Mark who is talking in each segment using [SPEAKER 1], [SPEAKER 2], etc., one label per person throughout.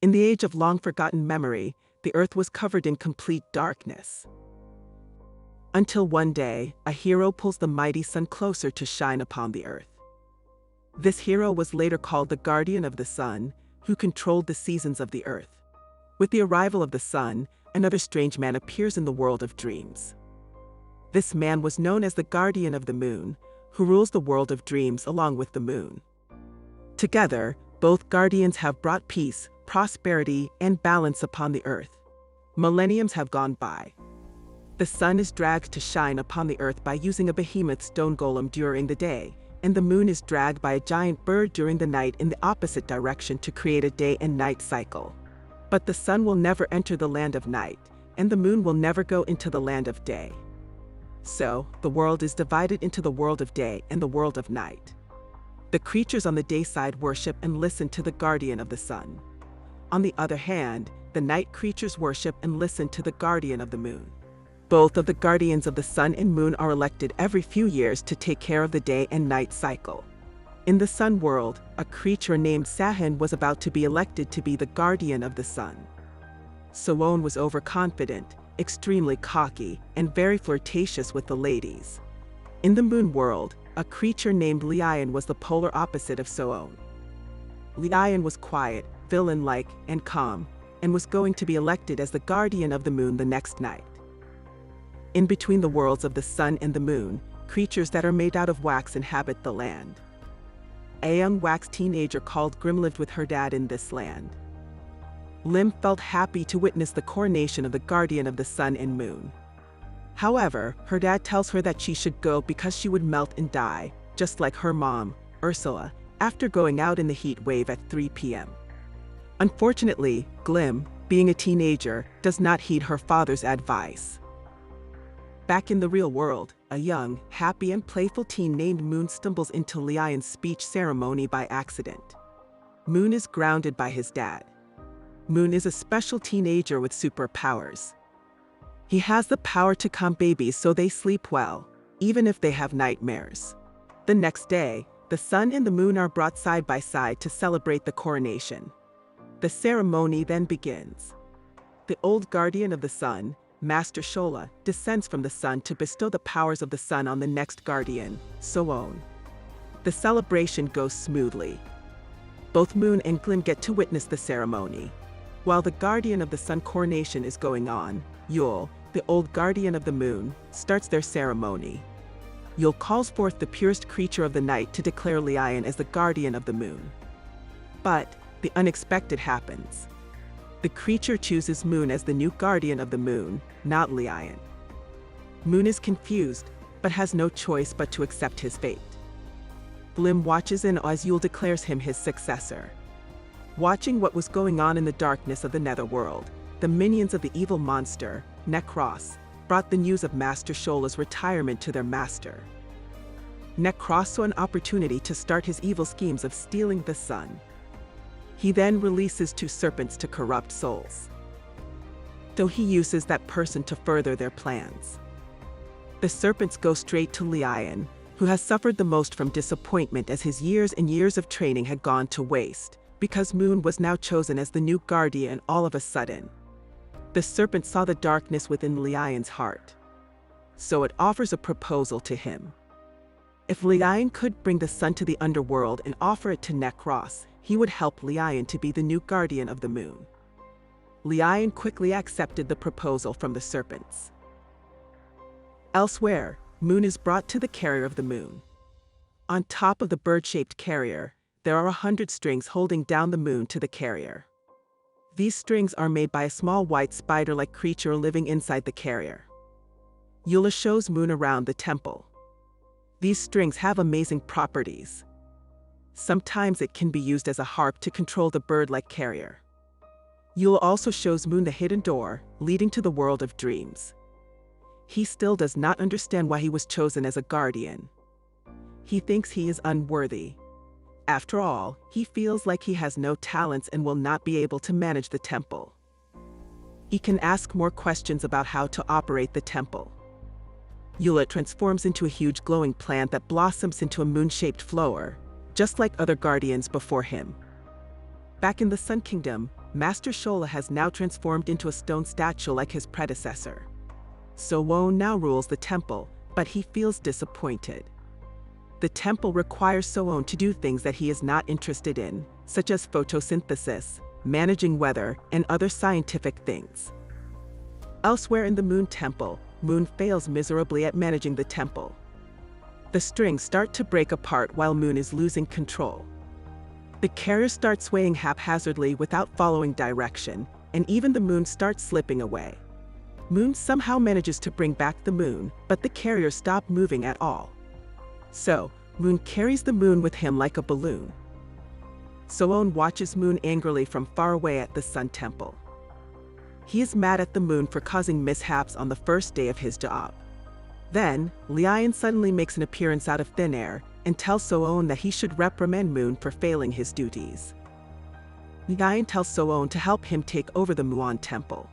[SPEAKER 1] In the age of long-forgotten memory, the earth was covered in complete darkness. Until one day, a hero pulls the mighty sun closer to shine upon the earth. This hero was later called the Guardian of the Sun, who controlled the seasons of the earth. With the arrival of the sun, another strange man appears in the world of dreams. This man was known as the Guardian of the Moon, who rules the world of dreams along with the moon. Together, both guardians have brought peace, prosperity, and balance upon the earth. Millenniums have gone by. The sun is dragged to shine upon the earth by using a behemoth stone golem during the day, and the moon is dragged by a giant bird during the night in the opposite direction to create a day and night cycle. But the sun will never enter the land of night, and the moon will never go into the land of day. So, the world is divided into the world of day and the world of night. The creatures on the day side worship and listen to the Guardian of the Sun. On the other hand, the night creatures worship and listen to the Guardian of the Moon. Both of the Guardians of the Sun and Moon are elected every few years to take care of the day and night cycle. In the Sun world, a creature named Sahin was about to be elected to be the Guardian of the Sun. Soon was overconfident, extremely cocky, and very flirtatious with the ladies. In the Moon world, a creature named Lion was the polar opposite of Soon. Lion was quiet, villain-like, and calm, and was going to be elected as the Guardian of the Moon the next night. In between the worlds of the sun and the moon, creatures that are made out of wax inhabit the land. A young wax teenager called Grim lived with her dad in this land. Lim felt happy to witness the coronation of the Guardian of the Sun and Moon. However, her dad tells her that she should go because she would melt and die, just like her mom, Ursula, after going out in the heat wave at 3 p.m. Unfortunately, Glim, being a teenager, does not heed her father's advice. Back in the real world, a young, happy and playful teen named Moon stumbles into Lion's speech ceremony by accident. Moon is grounded by his dad. Moon is a special teenager with superpowers. He has the power to calm babies so they sleep well, even if they have nightmares. The next day, the sun and the moon are brought side by side to celebrate the coronation. The ceremony then begins. The old Guardian of the Sun, Master Shola, descends from the sun to bestow the powers of the sun on the next Guardian, Soon. The celebration goes smoothly. Both Moon and Glim get to witness the ceremony. While the Guardian of the Sun coronation is going on, Yule, the old Guardian of the Moon, starts their ceremony. Yule calls forth the purest creature of the night to declare Lion as the Guardian of the Moon. But the unexpected happens. The creature chooses Moon as the new Guardian of the Moon, not Lion. Moon is confused, but has no choice but to accept his fate. Glim watches in as Yule declares him his successor. Watching what was going on in the darkness of the netherworld, the minions of the evil monster, Necros, brought the news of Master Shola's retirement to their master. Necros saw an opportunity to start his evil schemes of stealing the sun. He then releases 2 serpents to corrupt souls. So he uses that person to further their plans. The serpents go straight to Lion, who has suffered the most from disappointment as his years and years of training had gone to waste, because Moon was now chosen as the new Guardian all of a sudden. The serpent saw the darkness within Lion's heart. So it offers a proposal to him. If Lion could bring the sun to the underworld and offer it to Necros, he would help Lion to be the new Guardian of the Moon. Lion quickly accepted the proposal from the serpents. Elsewhere, Moon is brought to the carrier of the moon. On top of the bird-shaped carrier, there are 100 strings holding down the moon to the carrier. These strings are made by a small white spider-like creature living inside the carrier. Eula shows Moon around the temple. These strings have amazing properties. Sometimes it can be used as a harp to control the bird-like carrier. Eula also shows Moon the hidden door, leading to the world of dreams. He still does not understand why he was chosen as a guardian. He thinks he is unworthy. After all, he feels like he has no talents and will not be able to manage the temple. He can ask more questions about how to operate the temple. Eula transforms into a huge glowing plant that blossoms into a moon-shaped flower, just like other guardians before him. Back in the Sun Kingdom, Master Shola has now transformed into a stone statue like his predecessor. So-on now rules the temple, but he feels disappointed. The temple requires So-on to do things that he is not interested in, such as photosynthesis, managing weather, and other scientific things. Elsewhere in the Moon Temple, Mune fails miserably at managing the temple. The strings start to break apart while Mune is losing control. The carrier starts swaying haphazardly without following direction, and even the moon starts slipping away. Mune somehow manages to bring back the moon, but the carrier stops moving at all. So, Mune carries the moon with him like a balloon. So-on watches Mune angrily from far away at the Sun Temple. He is mad at the moon for causing mishaps on the first day of his job. Then, Lion suddenly makes an appearance out of thin air and tells So-on that he should reprimand Mune for failing his duties. Lion tells So-on to help him take over the Muon Temple,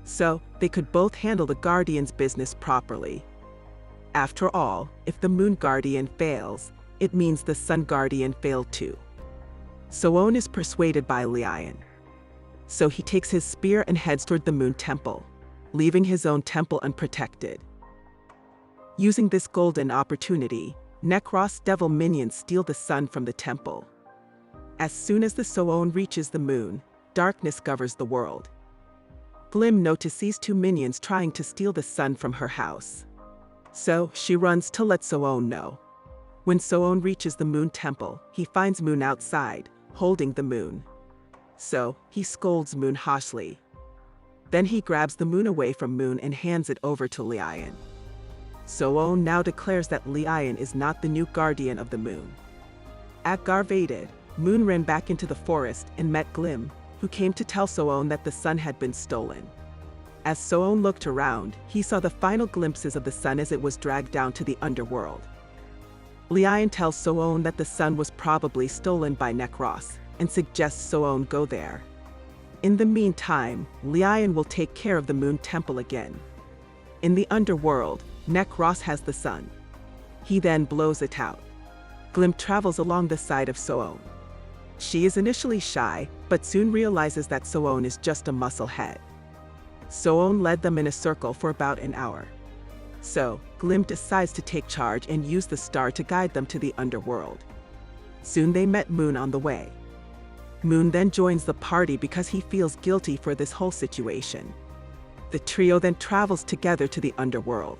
[SPEAKER 1] so they could both handle the Guardian's business properly. After all, if the Moon Guardian fails, it means the Sun Guardian failed too. So-on is persuaded by Lion. So he takes his spear and heads toward the Moon Temple, leaving his own temple unprotected. Using this golden opportunity, Necros devil minions steal the sun from the temple. As soon as the So-on reaches the moon, darkness covers the world. Glim notices two minions trying to steal the sun from her house. So she runs to let So-on know. When So-on reaches the Moon Temple, he finds Mune outside, holding the moon. So he scolds Mune harshly. Then he grabs the moon away from Mune and hands it over to Lion. So-on now declares that Lion is not the new guardian of the moon. At Garvaded, Mune ran back into the forest and met Glim, who came to tell So-on that the sun had been stolen. As So-on looked around, he saw the final glimpses of the sun as it was dragged down to the underworld. Lion tells So-on that the sun was probably stolen by Necros, and suggests So-on go there. In the meantime, Lion will take care of the Moon Temple again. In the underworld, Necros has the sun. He then blows it out. Glim travels along the side of So-on. She is initially shy, but soon realizes that So-on is just a muscle head. So-on led them in a circle for about an hour. So, Glim decides to take charge and use the star to guide them to the underworld. Soon they met Mune on the way. Mune then joins the party because he feels guilty for this whole situation. The trio then travels together to the underworld.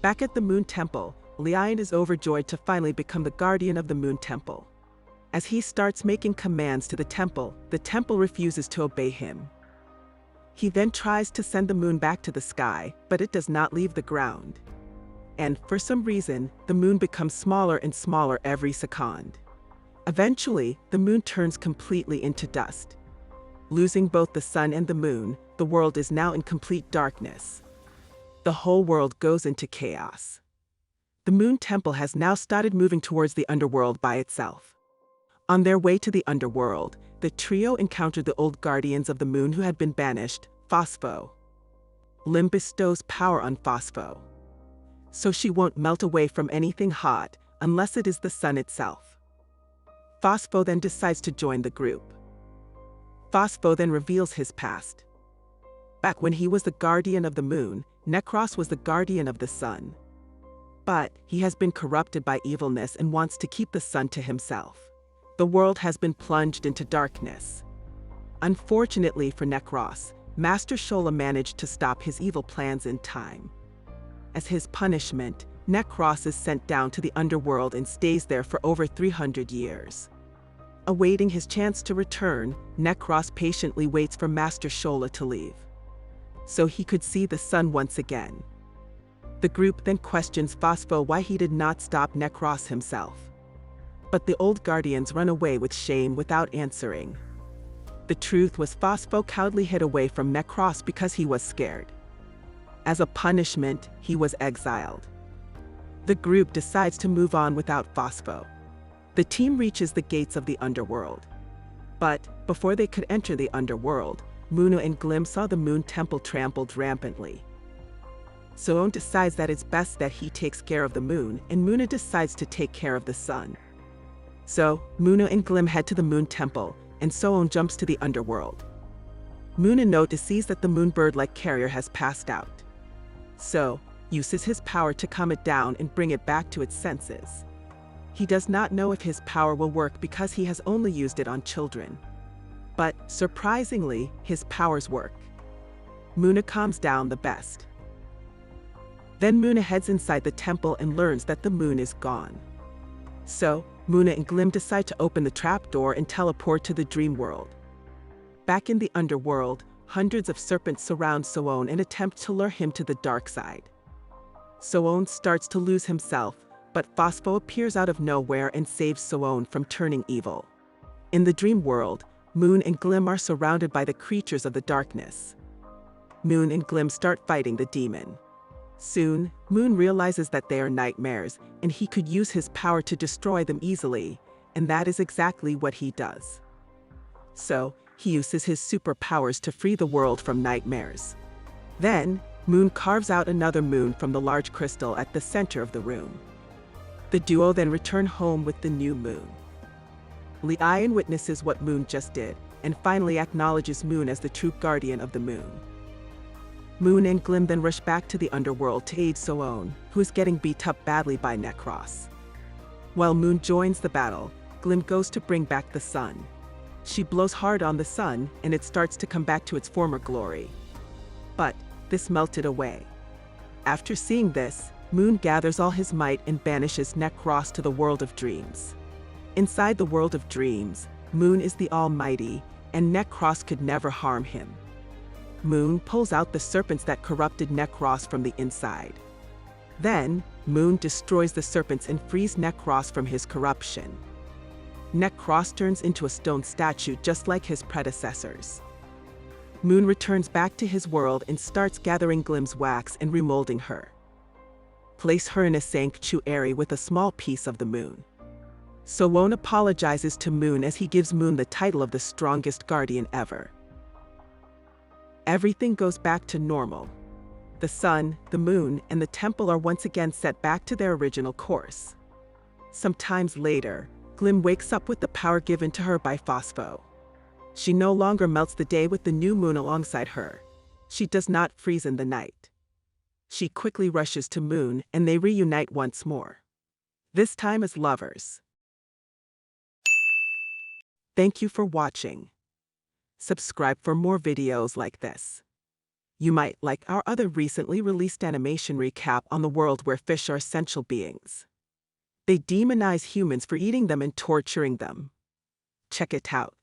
[SPEAKER 1] Back at the Moon Temple, Lion is overjoyed to finally become the guardian of the Moon Temple. As he starts making commands to the temple refuses to obey him. He then tries to send the moon back to the sky, but it does not leave the ground. And for some reason, the moon becomes smaller and smaller every second. Eventually, the moon turns completely into dust. Losing both the sun and the moon, the world is now in complete darkness. The whole world goes into chaos. The Moon Temple has now started moving towards the underworld by itself. On their way to the underworld, the trio encountered the old guardians of the moon who had been banished, Phospho. Lim bestows power on Phospho, so she won't melt away from anything hot unless it is the sun itself. Phospho then decides to join the group. Phospho then reveals his past. Back when he was the guardian of the moon, Necros was the guardian of the sun. But he has been corrupted by evilness and wants to keep the sun to himself. The world has been plunged into darkness. Unfortunately for Necros, Master Shola managed to stop his evil plans in time. As his punishment, Necros is sent down to the underworld and stays there for over 300 years. Awaiting his chance to return, Necros patiently waits for Master Shola to leave, so he could see the sun once again. The group then questions Phospho why he did not stop Necros himself. But the old guardians run away with shame without answering. The truth was Phospho cowardly hid away from Necros because he was scared. As a punishment, he was exiled. The group decides to move on without Phospho. The team reaches the gates of the underworld. But before they could enter the underworld, Mune and Glim saw the Moon Temple trampled rampantly. So-on decides that it's best that he takes care of the moon, and Mune decides to take care of the sun. So, Mune and Glim head to the Moon Temple, and Soon jumps to the underworld. Mune notices that the moonbird-like carrier has passed out. So, uses his power to calm it down and bring it back to its senses. He does not know if his power will work because he has only used it on children. But, surprisingly, his powers work. Mune calms down the best. Then Mune heads inside the temple and learns that the moon is gone. So, Mune and Glim decide to open the trapdoor and teleport to the dream world. Back in the underworld, hundreds of serpents surround Soon and attempt to lure him to the dark side. Soon starts to lose himself, but Phospho appears out of nowhere and saves Soon from turning evil. In the dream world, Mune and Glim are surrounded by the creatures of the darkness. Mune and Glim start fighting the demon. Soon, Mune realizes that they are nightmares, and he could use his power to destroy them easily, and that is exactly what he does. So, he uses his superpowers to free the world from nightmares. Then, Mune carves out another moon from the large crystal at the center of the room. The duo then return home with the new moon. Lion witnesses what Mune just did, and finally acknowledges Mune as the true guardian of the moon. Mune and Glim then rush back to the underworld to aid Soon, who is getting beat up badly by Necros. While Mune joins the battle, Glim goes to bring back the sun. She blows hard on the sun, and it starts to come back to its former glory. But this melted away. After seeing this, Mune gathers all his might and banishes Necros to the world of dreams. Inside the world of dreams, Mune is the Almighty, and Necros could never harm him. Mune pulls out the serpents that corrupted Necros from the inside. Then, Mune destroys the serpents and frees Necros from his corruption. Necros turns into a stone statue just like his predecessors. Mune returns back to his world and starts gathering Glim's wax and remolding her. Place her in a sanctuary with a small piece of the moon. Soon apologizes to Mune as he gives Mune the title of the strongest guardian ever. Everything goes back to normal. The sun, the moon, and the temple are once again set back to their original course. Sometimes later, Glim wakes up with the power given to her by Phospho. She no longer melts the day with the new moon alongside her. She does not freeze in the night. She quickly rushes to Mune and they reunite once more. This time as lovers. Thank you for watching. Subscribe for more videos like this. You might like our other recently released animation recap on the world where fish are essential beings. They demonize humans for eating them and torturing them. Check it out.